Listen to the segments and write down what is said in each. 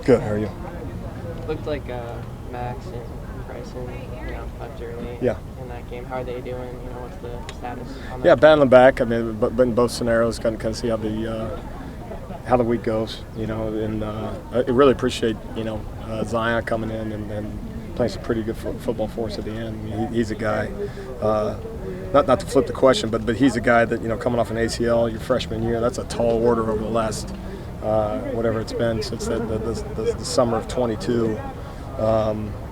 Good. How are you? Looked like Max and Bryson, left early Yeah. in that game. How are they doing? What's the status on that? Yeah, battling back. I mean, but in both scenarios, kind of see how the week goes. And I really appreciate Zion coming in and playing some pretty good football for us at the end. I mean, he's a guy. Not to flip the question, but he's a guy that coming off an ACL your freshman year. That's a tall order over the last whatever it's been since the summer of 22.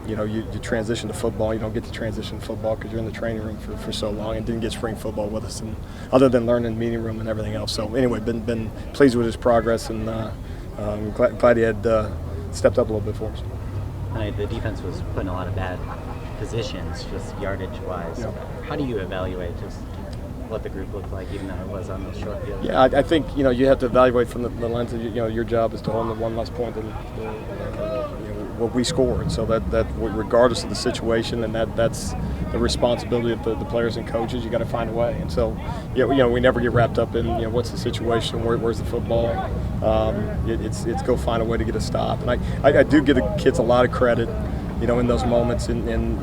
You transition to football. You don't get to transition to football because you're in the training room for so long and didn't get spring football with us, and other than learning meeting room and everything else. So anyway, been pleased with his progress, and glad he had stepped up a little bit for us. The defense was put in a lot of bad positions, just yardage-wise. Yeah. How do you evaluate just what the group looked like, even though it was on those short fields? Yeah, I think you have to evaluate from the lens of your job is to hold them one less point than what we score, and so that regardless of the situation, and that's the responsibility of the players and coaches. You got to find a way, and so we never get wrapped up in what's the situation, where's the football. It's go find a way to get a stop, and I do give the kids a lot of credit, in those moments, and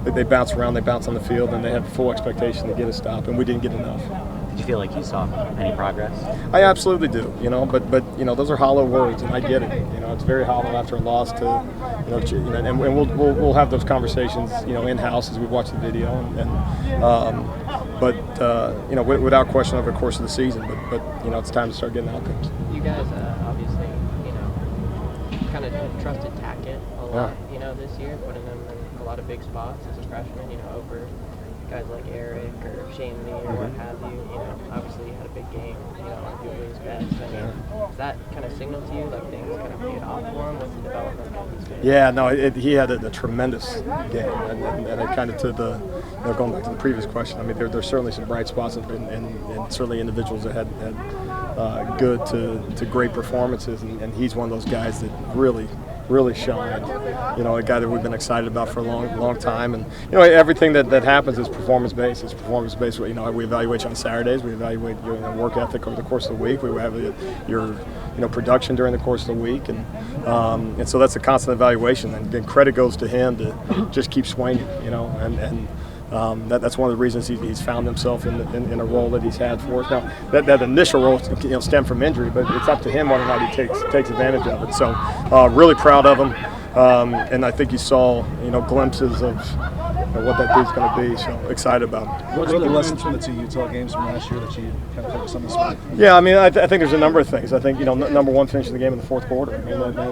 they bounce around, they bounce on the field, and they had full expectation to get a stop, and we didn't get enough. Did you feel like you saw any progress? I absolutely do, but those are hollow words, and I get it. It's very hollow after a loss to, and we'll have those conversations, in-house as we watch the video, but without question over the course of the season, but it's time to start getting outcomes. You guys obviously, kind of trusted Tackett a lot, this year, putting them in a lot of big spots as a freshman, over guys like Eric or Shane Lee or what have you. Obviously he had a big game, arguably his best. Does that kind of signal to you like things kind of paid off for him with the development that he's been? Yeah, no, he had a tremendous game, and it kind of to the going back to the previous question. I mean, there's certainly some bright spots and certainly individuals that had good to great performances, and he's one of those guys that really shined. A guy that we've been excited about for a long time, and everything that happens is performance based. It's performance based. We evaluate you on Saturdays. We evaluate your work ethic over the course of the week. We have your production during the course of the week, and so that's a constant evaluation. And then credit goes to him to just keep swinging. That's one of the reasons he's found himself in a role that he's had for us. Now, that initial role stemmed from injury, but it's up to him whether or not he takes advantage of it. So, really proud of him, and I think you saw glimpses of what that dude's going to be. So excited about him. What are the lessons from the two Utah games from last year that you kind of focus on this week? Yeah, I mean, I think there's a number of things. I think number one, finishing the game in the fourth quarter,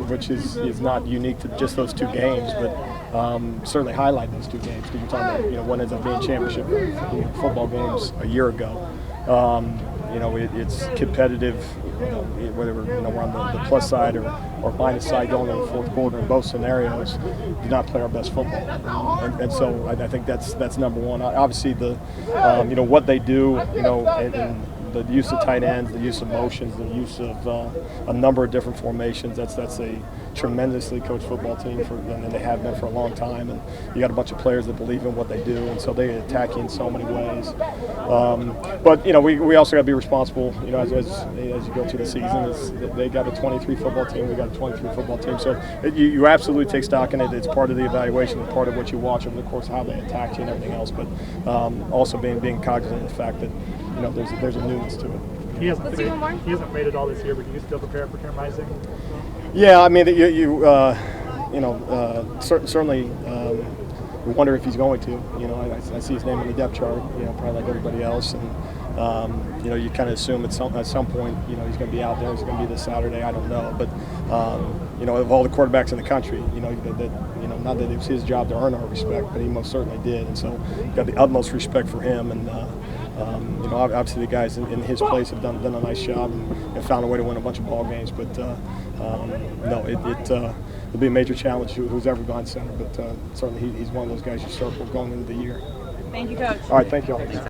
which is not unique to just those two games, but certainly highlight those two games because you're talking about one ends up being championship football games a year ago. It's competitive, whether we're on the plus side or minus side going into the fourth quarter. In both scenarios, do not play our best football, and so I think that's number one. Obviously, what they do, and the use of tight ends, the use of motions, the use of a number of different formations. That's a tremendously coached football team and they have been for a long time. And you got a bunch of players that believe in what they do, and so they attack you in so many ways. But we also got to be responsible. As you go through the season, they got a 23 football team. We got a 23 football team. So you absolutely take stock in it. It's part of the evaluation. It's part of what you watch over the course of how they attack you and everything else. But also being cognizant of the fact that there's a nuance to it. He hasn't made it all this year, but do you still prepare for Cam Rising? Yeah, I mean, certainly we wonder if he's going to. I see his name on the depth chart, probably like everybody else, and you kind of assume at some point, he's going to be out there. He's going to be this Saturday. I don't know, but of all the quarterbacks in the country, not that it was his job to earn our respect, but he most certainly did, and so got the utmost respect for him. And obviously the guys in his place have done a nice job and found a way to win a bunch of ball games. But it'll be a major challenge who's ever behind center. But certainly he's one of those guys you circle going into the year. Thank you, Coach. All right, thank you all.